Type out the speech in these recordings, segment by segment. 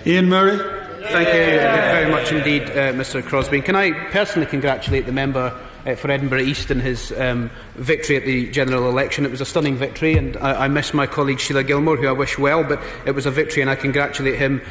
Ian Murray. Thank you very much indeed, Mr Crosbie. Can I personally congratulate the member for Edinburgh East in his victory at the general election. It was a stunning victory, and I miss my colleague Sheila Gilmore, who I wish well, but it was a victory and I congratulate him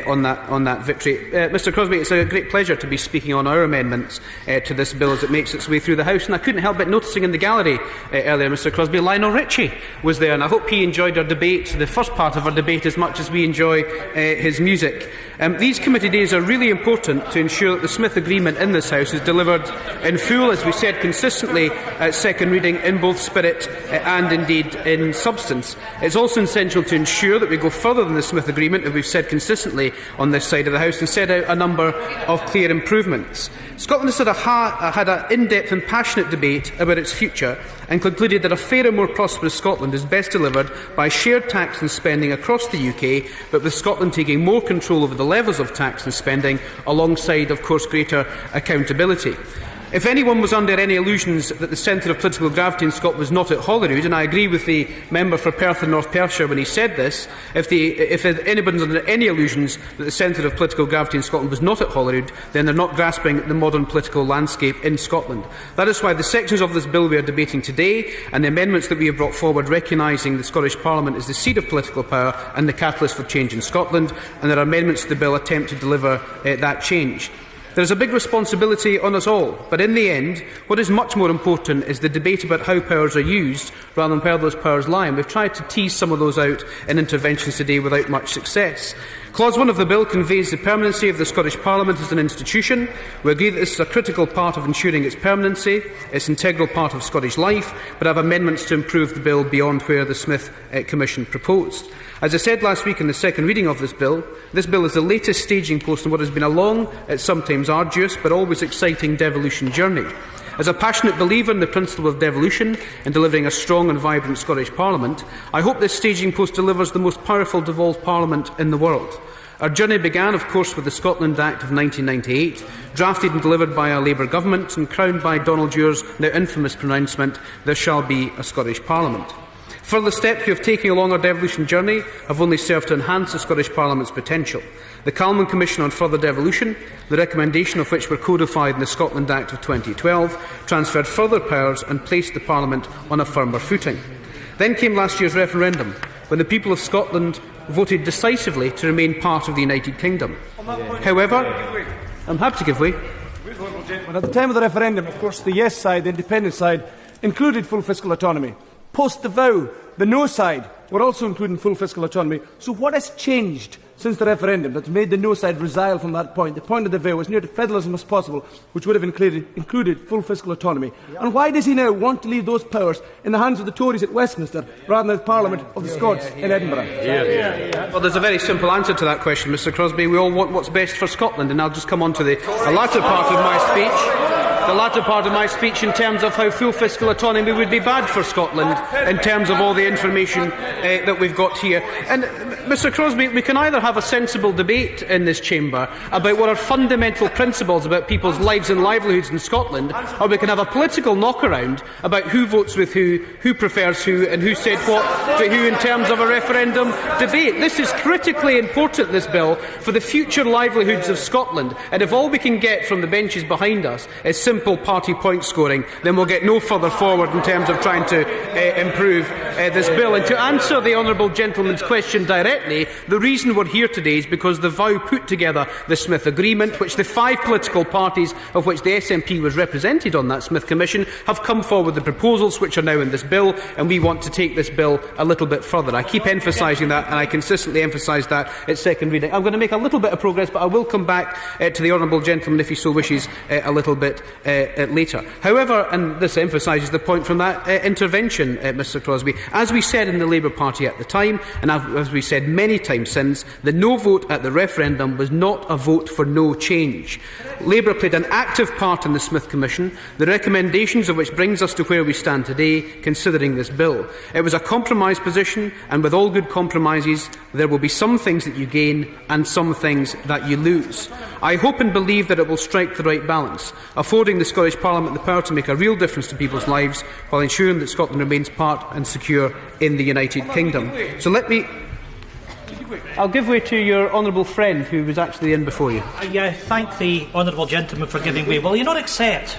on that victory. Mr Crosbie, it's a great pleasure to be speaking on our amendments to this bill as it makes its way through the House, and I couldn't help but noticing in the gallery earlier, Mr Crosbie, Lionel Richie was there, and I hope he enjoyed our debate, the first part of our debate, as much as we enjoy his music. These committee days are really important to ensure that the Smith Agreement in this House is delivered in full, as we said consistently at second reading, in both spirit and indeed in substance. It's also essential to ensure that we go further than the Smith Agreement, as we've said consistently on this side of the House, and set out a number of clear improvements. Scotland has had an in-depth and passionate debate about its future and concluded that a fair and more prosperous Scotland is best delivered by shared tax and spending across the UK, but with Scotland taking more control over the levels of tax and spending, alongside, of course, greater accountability. If anyone was under any illusions that the centre of political gravity in Scotland was not at Holyrood, and I agree with the member for Perth and North Perthshire when he said this, if anyone was under any illusions that the centre of political gravity in Scotland was not at Holyrood, then they are not grasping the modern political landscape in Scotland. That is why the sections of this bill we are debating today, and the amendments that we have brought forward, recognising the Scottish Parliament as the seat of political power and the catalyst for change in Scotland, and there are amendments to the bill attempt to deliver that change. There is a big responsibility on us all, but in the end, what is much more important is the debate about how powers are used rather than where those powers lie, and we've tried to tease some of those out in interventions today without much success. Clause 1 of the bill conveys the permanency of the Scottish Parliament as an institution. We agree that this is a critical part of ensuring its permanency, its integral part of Scottish life, but have amendments to improve the bill beyond where the Smith Commission proposed. As I said last week in the second reading of this bill is the latest staging post in what has been a long, sometimes arduous, but always exciting devolution journey. As a passionate believer in the principle of devolution and delivering a strong and vibrant Scottish Parliament, I hope this staging post delivers the most powerful devolved Parliament in the world. Our journey began, of course, with the Scotland Act of 1998, drafted and delivered by a Labour government and crowned by Donald Dure's now infamous pronouncement, "There shall be a Scottish Parliament." Further steps we have taken along our devolution journey have only served to enhance the Scottish Parliament's potential. The Calman Commission on Further Devolution, the recommendation of which were codified in the Scotland Act of 2012, transferred further powers and placed the Parliament on a firmer footing. Then came last year's referendum, when the people of Scotland voted decisively to remain part of the United Kingdom. However, I'm happy to give way. At the time of the referendum, of course, the yes side, the independent side, included full fiscal autonomy. Post the vow, the no side were also including full fiscal autonomy. So what has changed since the referendum that's made the no side resile from that point? The point of the vow was near to federalism as possible, which would have included full fiscal autonomy. And why does he now want to leave those powers in the hands of the Tories at Westminster rather than the Parliament of the Scots in Edinburgh? Well, there's a very simple answer to that question, Mr Crosbie. We all want what's best for Scotland, and I'll just come on to the latter part of my speech. The latter part of my speech in terms of how full fiscal autonomy would be bad for Scotland in terms of all the information that we've got here. And, Mr Crosbie, we can either have a sensible debate in this chamber about what are fundamental principles about people's lives and livelihoods in Scotland, or we can have a political knock-around about who votes with who prefers who, and who said what to who in terms of a referendum debate. This is critically important, this bill, for the future livelihoods of Scotland. And if all we can get from the benches behind us is simple party point scoring, then we'll get no further forward in terms of trying to improve this bill. And to answer the honourable gentleman's question directly, the reason we're here today is because the vow put together the Smith Agreement, which the 5 political parties of which the SNP was represented on that Smith Commission, have come forward with the proposals which are now in this bill, and we want to take this bill a little bit further. I keep emphasising that, and I consistently emphasise that at second reading. I'm going to make a little bit of progress, but I will come back to the honourable gentleman, if he so wishes, a little bit later. However, and this emphasises the point from that intervention, Mr Crosbie, as we said in the Labour Party at the time, and as we said many times since, the no vote at the referendum was not a vote for no change. Labour played an active part in the Smith Commission, the recommendations of which brings us to where we stand today, considering this bill. It was a compromise position, and with all good compromises, there will be some things that you gain and some things that you lose. I hope and believe that it will strike the right balance, affording the Scottish Parliament the power to make a real difference to people's lives, while ensuring that Scotland remains part and secure in the United Kingdom. So let me I'll give way to your honourable friend who was actually in before you. I thank the honourable gentleman for giving way. Will you not accept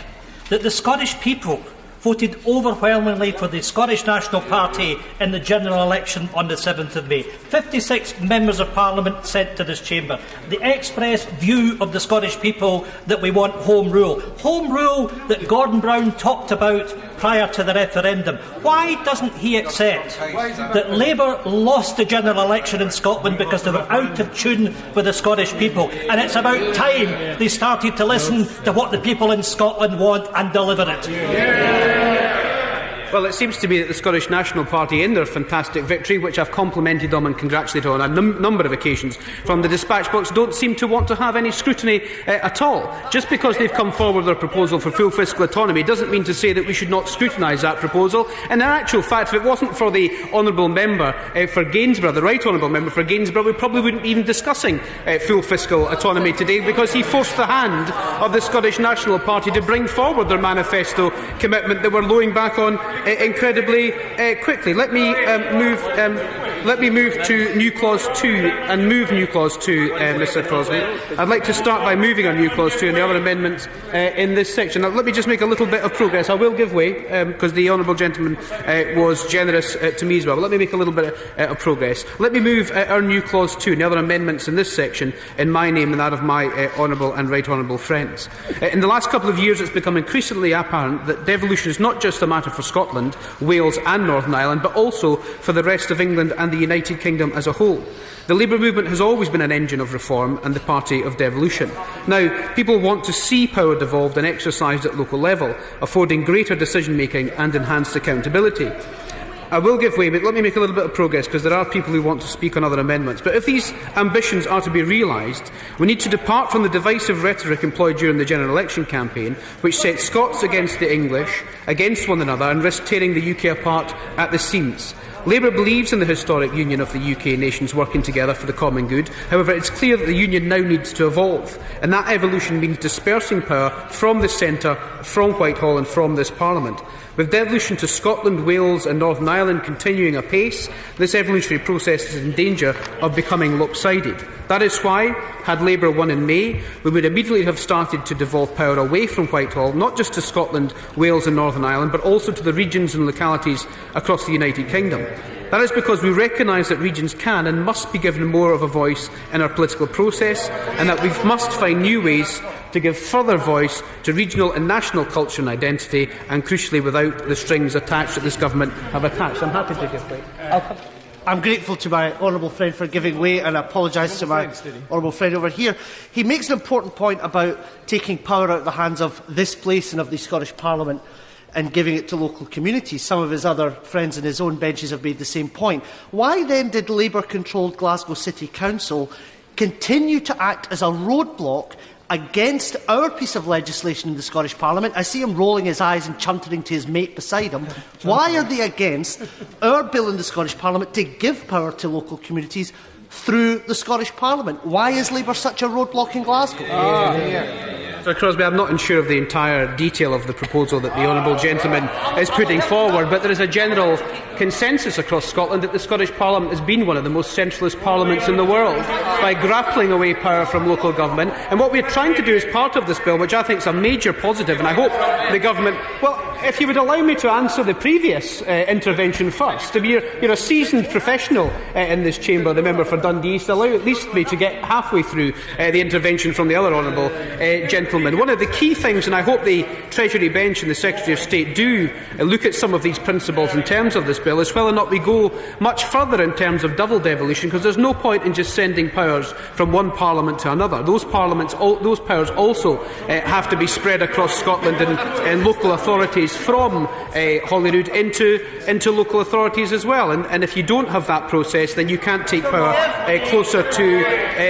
that the Scottish people voted overwhelmingly for the Scottish National Party in the general election on the 7th of May. 56 members of Parliament sent to this chamber. The express view of the Scottish people that we want home rule. Home rule that Gordon Brown talked about prior to the referendum. Why doesn't he accept that Labour lost the general election in Scotland because they were out of tune with the Scottish people? And it's about time they started to listen to what the people in Scotland want and deliver it. Well, it seems to me that the Scottish National Party, in their fantastic victory, which I've complimented them and congratulated on a number of occasions from the dispatch box, don't seem to want to have any scrutiny at all. Just because they've come forward with their proposal for full fiscal autonomy doesn't mean to say that we should not scrutinise that proposal. And in actual fact, if it wasn't for the honourable member for Gainsborough, the right honourable member for Gainsborough, we probably wouldn't be even discussing full fiscal autonomy today, because he forced the hand of the Scottish National Party to bring forward their manifesto commitment that we're lowing back on incredibly quickly. Let me move to New Clause 2 and move New Clause 2, Mr Crosbie. I'd like to start by moving on New Clause 2 and the other amendments in this section. Now, let me just make a little bit of progress. I will give way, because the honourable gentleman was generous to me as well. But let me make a little bit of progress. Let me move our New Clause 2 and the other amendments in this section in my name and that of my honourable and right honourable friends. In the last couple of years, it's become increasingly apparent that devolution is not just a matter for Scotland, Wales and Northern Ireland, but also for the rest of England and the United Kingdom as a whole. The Labour movement has always been an engine of reform and the party of devolution. Now, people want to see power devolved and exercised at local level, affording greater decision-making and enhanced accountability. I will give way, but let me make a little bit of progress, because there are people who want to speak on other amendments. But if these ambitions are to be realised, we need to depart from the divisive rhetoric employed during the general election campaign, which set Scots against the English, against one another, and risked tearing the UK apart at the seams. Labour believes in the historic union of the UK nations working together for the common good. However, it's clear that the union now needs to evolve, and that evolution means dispersing power from the centre, from Whitehall and from this Parliament. With devolution to Scotland, Wales and Northern Ireland continuing apace, this evolutionary process is in danger of becoming lopsided. That is why, had Labour won in May, we would immediately have started to devolve power away from Whitehall, not just to Scotland, Wales and Northern Ireland, but also to the regions and localities across the United Kingdom. That is because we recognise that regions can and must be given more of a voice in our political process, and that we must find new ways to give further voice to regional and national culture and identity, and crucially without the strings attached that this government have attached. I'm happy to give way. I'm grateful to my honourable friend for giving way, and I apologise to my honourable friend over here. He makes an important point about taking power out of the hands of this place and of the Scottish Parliament and giving it to local communities. Some of his other friends in his own benches have made the same point. Why then did Labour-controlled Glasgow City Council continue to act as a roadblock against our piece of legislation in the Scottish Parliament? I see him rolling his eyes and chuntering to his mate beside him. Why are they against our bill in the Scottish Parliament to give power to local communities through the Scottish Parliament? Why is Labour such a roadblock in Glasgow? Sir Crosbie, I'm not unsure of the entire detail of the proposal that the honourable gentleman is putting forward, but there is a general consensus across Scotland that the Scottish Parliament has been one of the most centralist parliaments in the world by grappling away power from local government. And what we're trying to do as part of this bill, which I think is a major positive, and I hope the government... Well, if you would allow me to answer the previous intervention first. To be you're a seasoned professional in this chamber, the member for Dundee East, allow at least me to get halfway through the intervention from the other honourable gentleman. One of the key things, and I hope the Treasury Bench and the Secretary of State do look at some of these principles in terms of this bill, is whether or not we go much further in terms of double devolution, because there's no point in just sending powers from one Parliament to another. Those powers also have to be spread across Scotland and local authorities from Holyrood into local authorities as well. And if you don't have that process, then you can't take power closer to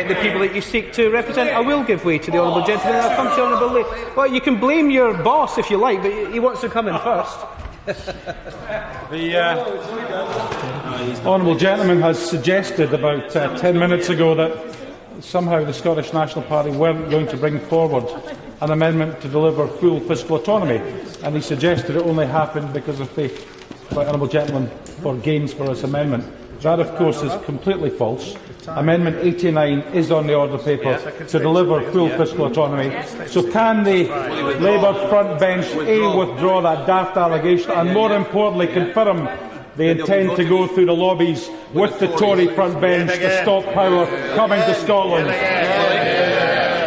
the people that you seek to represent. I will give way to the honourable gentleman. I'll come to the honourable lady. Well, you can blame your boss if you like, but he wants to come in first. The honourable gentleman has suggested about 10 minutes ago that somehow the Scottish National Party weren't going to bring forward an amendment to deliver full fiscal autonomy, and he suggested it only happened because of the honourable gentleman for Gainsborough's amendment. That, of course, is completely false. Amendment 89 is on the order paper to deliver full fiscal autonomy. So can the Labour front bench withdraw that daft allegation and, more importantly, confirm they intend to go through the lobbies with the Tory front bench to stop power coming to Scotland?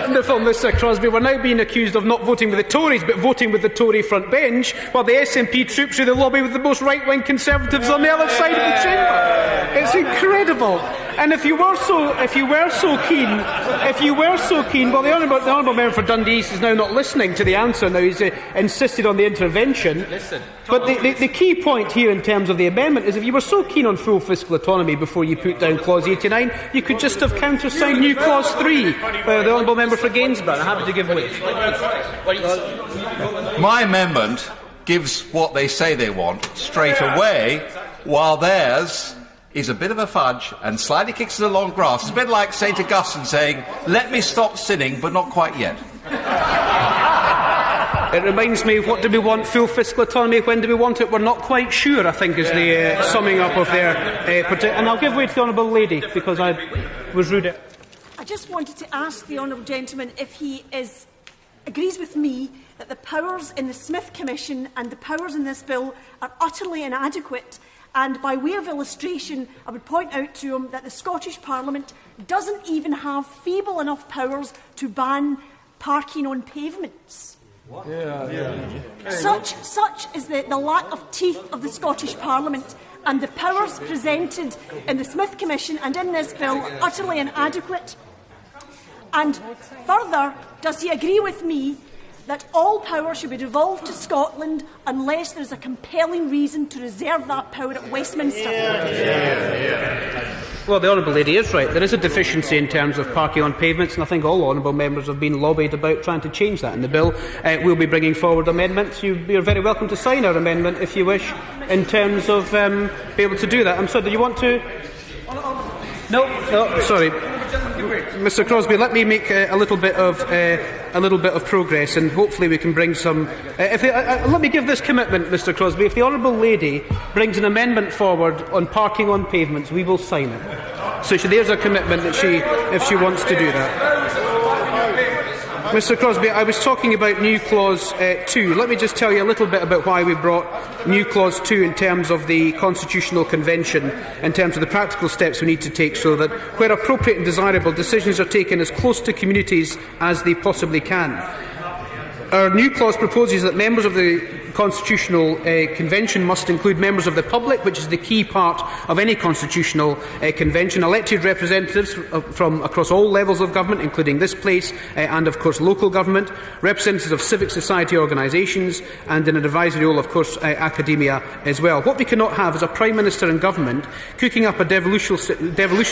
Wonderful, Mr Crosbie. We're now being accused of not voting with the Tories but voting with the Tory front bench, while the SNP troops through the lobby with the most right-wing Conservatives on the other side of the chamber. It's incredible. And if you were so keen, well, the honourable member for Dundee East is now not listening to the answer. Now he's insisted on the intervention. But the key point here in terms of the amendment is, if you were so keen on full fiscal autonomy before you put down clause 89, you could just have countersigned new clause 3. The honourable member for Gainsborough. I'm happy to give way. My amendment gives what they say they want straight away, while theirs is a bit of a fudge and slightly kicks the long grass. It's a bit like St Augustine saying, "Let me stop sinning, but not quite yet." It reminds me of, what do we want? Full fiscal autonomy. When do we want it? We're not quite sure, I think, is the summing up of their... and I'll give way to the honourable lady, because I was rude. I just wanted to ask the honourable gentleman if he agrees with me that the powers in the Smith Commission and the powers in this bill are utterly inadequate. And by way of illustration, I would point out to him that the Scottish Parliament doesn't even have feeble enough powers to ban parking on pavements. Such is the lack of teeth of the Scottish Parliament, and the powers presented in the Smith Commission and in this bill are utterly inadequate. And further, does he agree with me that all power should be devolved to Scotland unless there is a compelling reason to reserve that power at Westminster? Well, the honourable lady is right. There is a deficiency in terms of parking on pavements, and I think all honourable members have been lobbied about trying to change that in the bill. We'll be bringing forward amendments. You're very welcome to sign our amendment if you wish, in terms of be able to do that. I'm sorry, do you want to? No, sorry. Mr Crosbie, let me make a little bit of progress, and hopefully we can bring some... let me give this commitment, Mr Crosbie. If the honourable lady brings an amendment forward on parking on pavements, we will sign it. So there's a commitment that if she wants to do that. Mr Crosbie, I was talking about new clause 2. Let me just tell you a little bit about why we brought new clause 2 in terms of the Constitutional Convention, in terms of the practical steps we need to take so that, where appropriate and desirable, decisions are taken as close to communities as they possibly can. Our new clause proposes that members of the Constitutional Convention must include members of the public, which is the key part of any constitutional convention, elected representatives from across all levels of government, including this place, and of course local government, representatives of civic society organisations, and in an advisory role, of course, academia as well. What we cannot have is a Prime Minister and government cooking up a devolution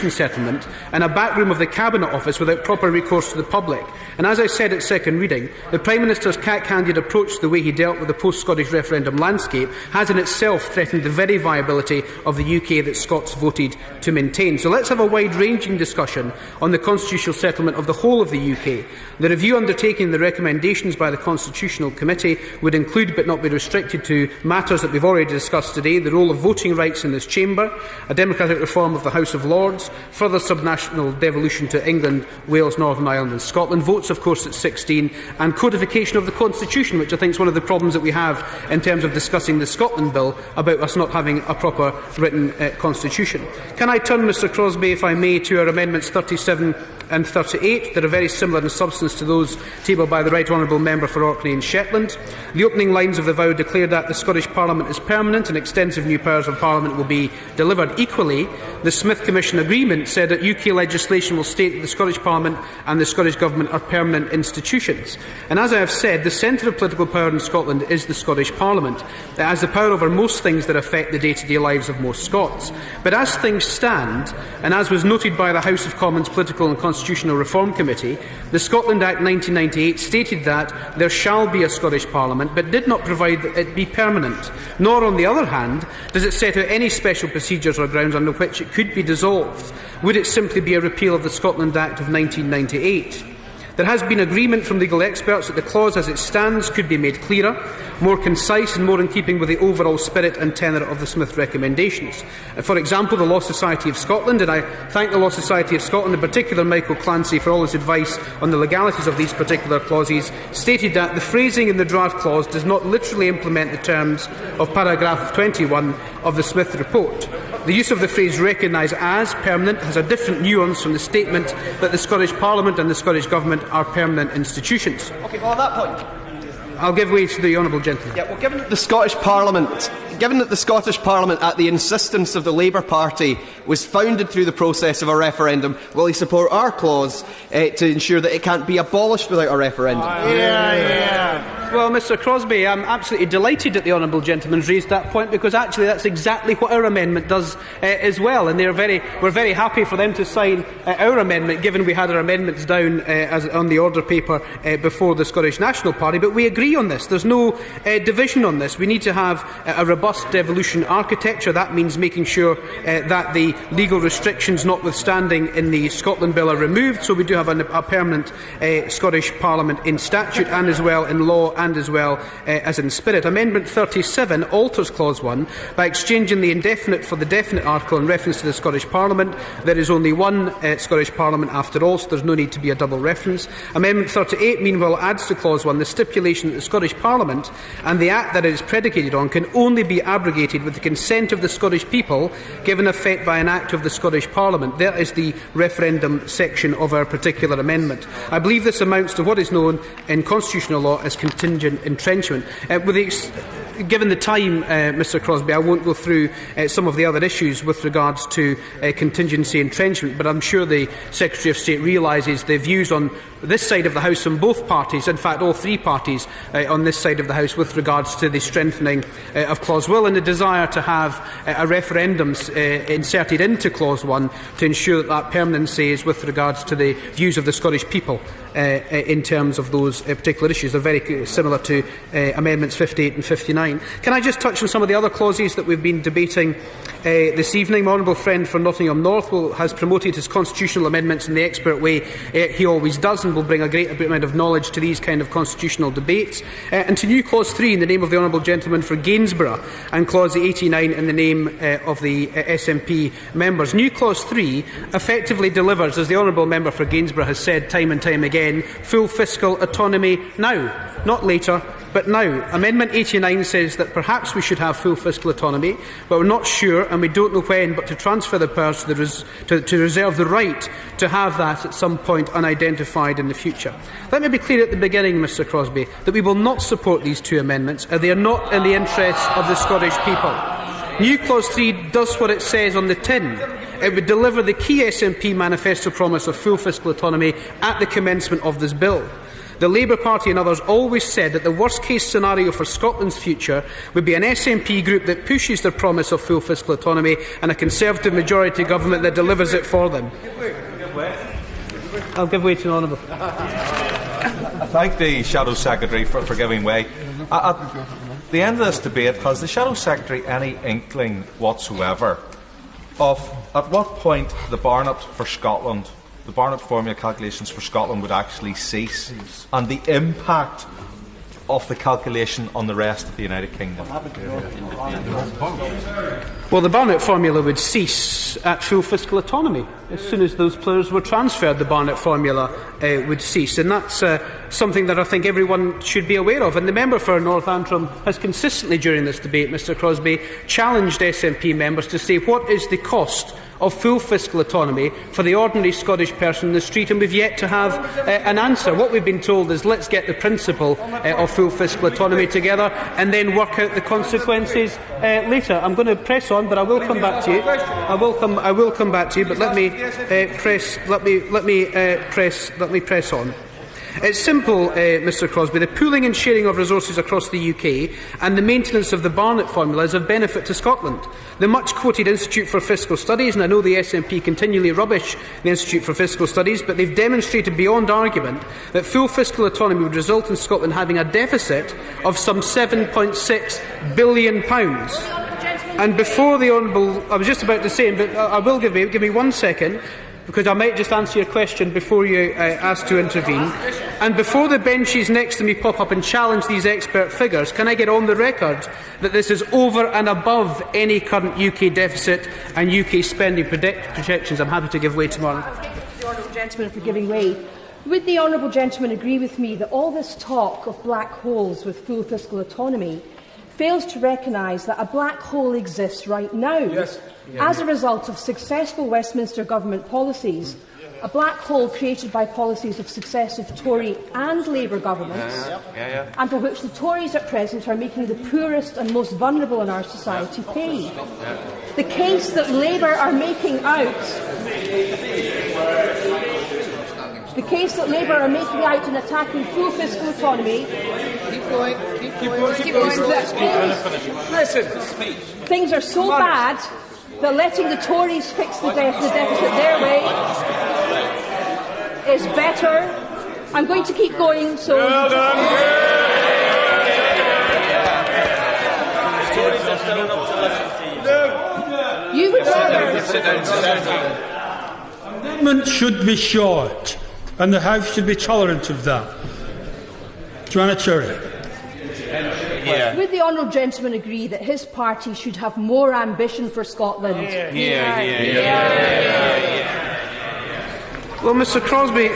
settlement and a backroom of the Cabinet Office without proper recourse to the public. And as I said at second reading, the Prime Minister's cat-handed approach to the way he dealt with the post-Scottish referendum landscape has in itself threatened the very viability of the UK that Scots voted to maintain. So let's have a wide-ranging discussion on the constitutional settlement of the whole of the UK. The review undertaking the recommendations by the Constitutional Committee would include, but not be restricted to, matters that we've already discussed today: the role of voting rights in this chamber, a democratic reform of the House of Lords, further subnational devolution to England, Wales, Northern Ireland and Scotland, votes of course at 16, and codification of the Constitution, which I think is one of the problems that we have in terms of discussing the Scotland Bill, about us not having a proper written constitution. Can I turn, Mr Crosbie, if I may, to our amendments 37 and 38. That are very similar in substance to those tabled by the Right Honourable Member for Orkney and Shetland. The opening lines of the vow declare that the Scottish Parliament is permanent and extensive new powers of Parliament will be delivered. Equally, the Smith Commission agreement said that UK legislation will state that the Scottish Parliament and the Scottish Government are permanent institutions. And as I have said, the centre of political power in Scotland is the Scottish Parliament. It has the power over most things that affect the day-to-day lives of most Scots. But as things stand, and as was noted by the House of Commons Political and Constitutional Reform Committee, the Scotland Act 1998 stated that there shall be a Scottish Parliament, but did not provide that it be permanent. Nor, on the other hand, does it set out any special procedures or grounds under which it could be dissolved. Would it simply be a repeal of the Scotland Act of 1998? There has been agreement from legal experts that the clause as it stands could be made clearer, more concise and more in keeping with the overall spirit and tenor of the Smith recommendations. For example, the Law Society of Scotland, and I thank the Law Society of Scotland, in particular Michael Clancy, for all his advice on the legalities of these particular clauses, stated that the phrasing in the draft clause does not literally implement the terms of paragraph 21 of the Smith report. The use of the phrase recognise as permanent has a different nuance from the statement that the Scottish Parliament and the Scottish Government are permanent institutions. Okay, well, at that point, I'll give way to the honourable gentleman. yeah, well, given that the Scottish Parliament, at the insistence of the Labour Party, was founded through the process of a referendum, will he support our clause to ensure that it can't be abolished without a referendum? Well, Mr Crosbie, I'm absolutely delighted that the honourable gentleman's raised that point, because actually that's exactly what our amendment does as well, and we're very happy for them to sign our amendment, given we had our amendments down on the order paper before the Scottish National Party. But we agree on this. There's no division on this. We need to have a robust devolution architecture. That means making sure that the legal restrictions, notwithstanding in the Scotland Bill, are removed, so we do have a permanent Scottish Parliament in statute and as well in law and as well as in spirit. Amendment 37 alters Clause 1 by exchanging the indefinite for the definite article in reference to the Scottish Parliament. There is only one Scottish Parliament after all, so there's no need to be a double reference. Amendment 38, meanwhile, adds to Clause 1 the stipulation that the Scottish Parliament and the Act that it is predicated on can only be abrogated with the consent of the Scottish people, given effect by an Act of the Scottish Parliament. That is the referendum section of our particular amendment. I believe this amounts to what is known in constitutional law as contingent entrenchment. Given the time, Mr Crosbie, I won't go through some of the other issues with regards to contingency entrenchment, but I'm sure the Secretary of State realises the views on this side of the House from both parties, in fact all three parties on this side of the House, with regards to the strengthening of Clause 1 and the desire to have a referendum inserted into Clause 1 to ensure that permanency is with regards to the views of the Scottish people in terms of those particular issues. They're very similar to Amendments 58 and 59. Can I just touch on some of the other clauses that we've been debating this evening? My honourable friend for Nottingham North has promoted his constitutional amendments in the expert way he always does, and will bring a great amount of knowledge to these kind of constitutional debates. And to new Clause 3 in the name of the honourable gentleman for Gainsborough, and Clause 89 in the name of the SNP members. New Clause 3 effectively delivers, as the honourable member for Gainsborough has said time and time again, full fiscal autonomy now, not later, but now. Amendment 89 says that perhaps we should have full fiscal autonomy, but we're not sure and we don't know when, but to transfer the powers to reserve the right to have that at some point unidentified in the future. Let me be clear at the beginning, Mr Crosbie, that we will not support these two amendments, and they are not in the interests of the Scottish people. New Clause 3 does what it says on the tin. It would deliver the key SNP manifesto promise of full fiscal autonomy at the commencement of this bill. The Labour Party and others always said that the worst-case scenario for Scotland's future would be an SNP group that pushes their promise of full fiscal autonomy and a Conservative majority government that delivers it for them. I'll give way to the Honourable. I thank the Shadow Secretary for giving way. At the end of this debate, has the Shadow Secretary any inkling whatsoever of at what point the Barnett for Scotland, the Barnett formula calculations for Scotland would actually cease, and the impact of the calculation on the rest of the United Kingdom? Well, the Barnett formula would cease at full fiscal autonomy. As soon as those players were transferred, the Barnett formula would cease. And that's something that I think everyone should be aware of. And the member for North Antrim has consistently during this debate, Mr Crosbie, challenged SNP members to say what is the cost of full fiscal autonomy for the ordinary Scottish person in the street, and we've yet to have an answer. What we've been told is let's get the principle of full fiscal autonomy together and then work out the consequences later. I'm going to press on, but I will come back to you. I will come back to you, but let me press on. It's simple, Mr Crosbie. The pooling and sharing of resources across the UK and the maintenance of the Barnett formula is of benefit to Scotland. The much-quoted Institute for Fiscal Studies, and I know the SNP continually rubbish the Institute for Fiscal Studies, but they've demonstrated beyond argument that full fiscal autonomy would result in Scotland having a deficit of some £7.6 billion. And before the Honourable, I was just about to say, but I will give me 1 second. because I might just answer your question before you ask to intervene. And before the benches next to me pop up and challenge these expert figures, can I get on the record that this is over and above any current UK deficit and UK spending projections? I'm happy to give way tomorrow. Thank the honourable gentleman for giving way. Would the honourable gentleman agree with me that all this talk of black holes with full fiscal autonomy fails to recognise that a black hole exists right now as a result of successful Westminster Government policies, a black hole created by policies of successive Tory and Labour governments, and for which the Tories at present are making the poorest and most vulnerable in our society pay. The case that Labour are making out in attacking full fiscal autonomy. Listen, things are so bad that letting the Tories fix the deficit their way is better. I'm going to keep going, so... Well done. You would rather... Amendment should be short, and the House should be tolerant of that. Joanna Cherry. Would the honourable gentleman agree that his party should have more ambition for Scotland? Well, Mr Crosbie,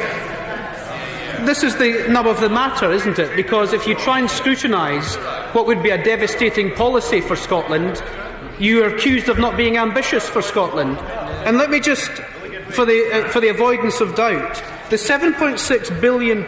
this is the nub of the matter, isn't it? Because if you try and scrutinise what would be a devastating policy for Scotland, you are accused of not being ambitious for Scotland. And let me just, for the avoidance of doubt, the £7.6 billion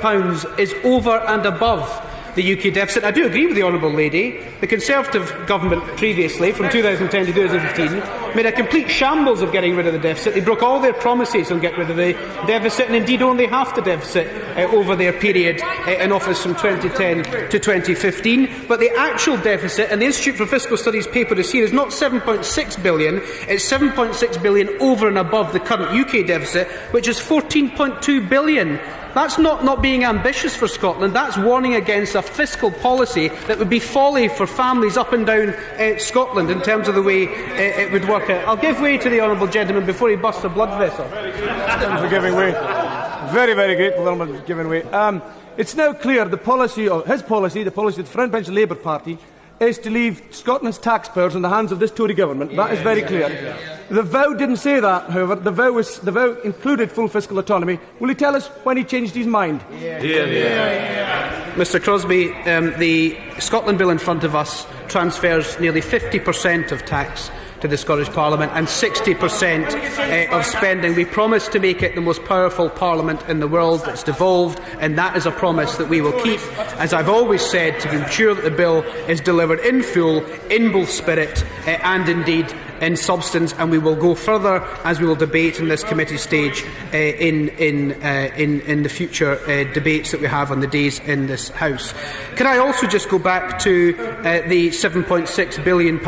is over and above the UK deficit. I do agree with the Honourable Lady. The Conservative government previously, from 2010 to 2015, made a complete shambles of getting rid of the deficit. They broke all their promises on getting rid of the deficit, and indeed only half the deficit over their period in office from 2010 to 2015. But the actual deficit, and the Institute for Fiscal Studies paper is here, is not £7.6 billion, it's £7.6 billion over and above the current UK deficit, which is £14.2 billion. That's not being ambitious for Scotland. That's warning against a fiscal policy that would be folly for families up and down Scotland in terms of the way it would work out. I'll give way to the honourable gentleman before he busts a blood vessel. Thanks for giving way. Very, very grateful for giving way. It's now clear the policy, or his policy, the policy of the Front Bench Labour Party, is to leave Scotland's taxpayers in the hands of this Tory government. That is very clear. The vow didn't say that, however. The vow included full fiscal autonomy. Will he tell us when he changed his mind? Mr Crosbie, the Scotland Bill in front of us transfers nearly 50% of tax to the Scottish Parliament and 60% of spending. We promised to make it the most powerful Parliament in the world. It's devolved, and that is a promise that we will keep, as I've always said, to ensure that the bill is delivered in full, in both spirit and indeed in substance, and we will go further as we will debate in this committee stage in the future debates that we have on the days in this House. Can I also just go back to the £7.6 billion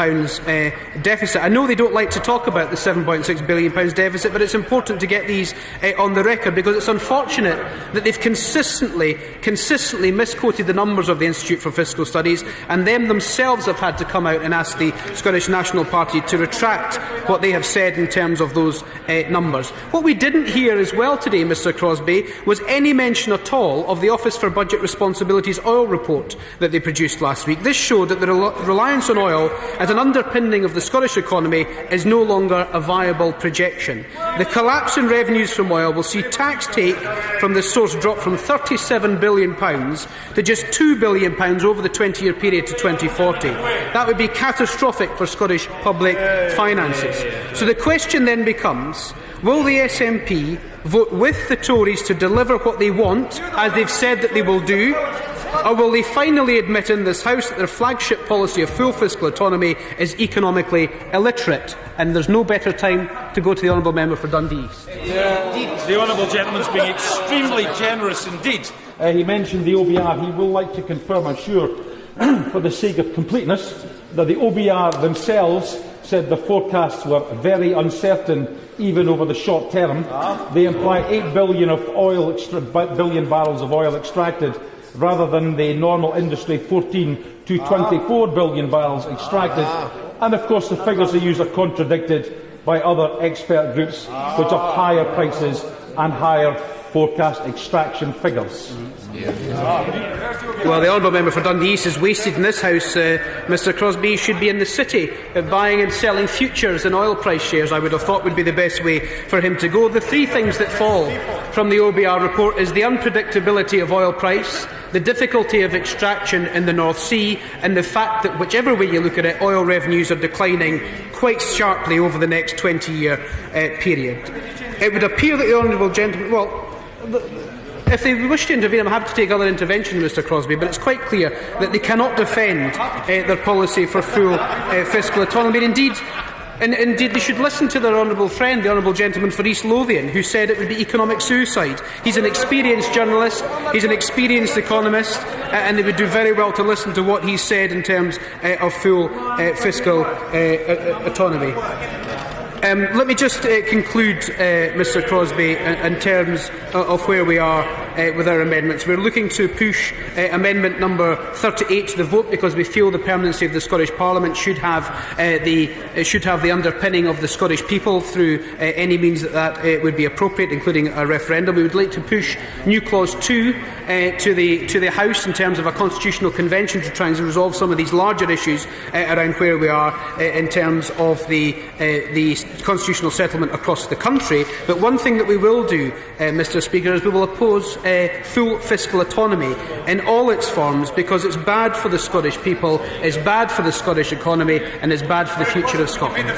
deficit? I know they don't like to talk about the £7.6 billion deficit, but it's important to get these on the record, because it's unfortunate that they've consistently misquoted the numbers of the Institute for Fiscal Studies, and them themselves have had to come out and ask the Scottish National Party to retract what they have said in terms of those numbers. What we didn't hear as well today, Mr Crosbie, was any mention at all of the Office for Budget Responsibility's oil report that they produced last week. This showed that the reliance on oil as an underpinning of the Scottish economy is no longer a viable projection. The collapse in revenues from oil will see tax take from this source drop from £37 billion to just £2 billion over the 20-year period to 2040. That would be catastrophic for Scottish public finances. So the question then becomes, will the SNP vote with the Tories to deliver what they want, as they've said that they will do, or will they finally admit in this House that their flagship policy of full fiscal autonomy is economically illiterate? And there's no better time to go to the honourable member for Dundee East. The honourable gentleman's being extremely generous indeed. He mentioned the OBR. He will like to confirm, I'm sure, for the sake of completeness, that the OBR themselves said the forecasts were very uncertain, even over the short term. They imply 8 billion billion barrels of oil extracted, rather than the normal industry 14 to 24 billion barrels extracted. And of course the figures they use are contradicted by other expert groups which have higher prices and higher forecast extraction figures. Well, the honourable member for Dundee East is wasted in this House. Mr Crosbie should be in the City buying and selling futures and oil price shares, I would have thought would be the best way for him to go. The three things that fall from the OBR report is the unpredictability of oil price, the difficulty of extraction in the North Sea, and the fact that, whichever way you look at it, oil revenues are declining quite sharply over the next 20-year period. It would appear that the honourable gentleman... Well, if they wish to intervene, I'm happy to take other intervention, Mr Crosbie, but it's quite clear that they cannot defend their policy for full fiscal autonomy. Indeed, they should listen to their honourable friend, the honourable gentleman for East Lothian, who said it would be economic suicide. He's an experienced journalist, he's an experienced economist, and they would do very well to listen to what he said in terms of full fiscal autonomy. Let me just conclude, Mr Crosbie, in terms of where we are with our amendments. We're looking to push amendment number 38 to the vote because we feel the permanency of the Scottish Parliament should have the underpinning of the Scottish people through any means that would be appropriate, including a referendum. We would like to push new clause 2 to the House in terms of a constitutional convention to try and resolve some of these larger issues around where we are in terms of the constitutional settlement across the country. But one thing that we will do, Mr Speaker, is we will oppose full fiscal autonomy in all its forms, because it's bad for the Scottish people, it's bad for the Scottish economy, and it's bad for the future of Scotland.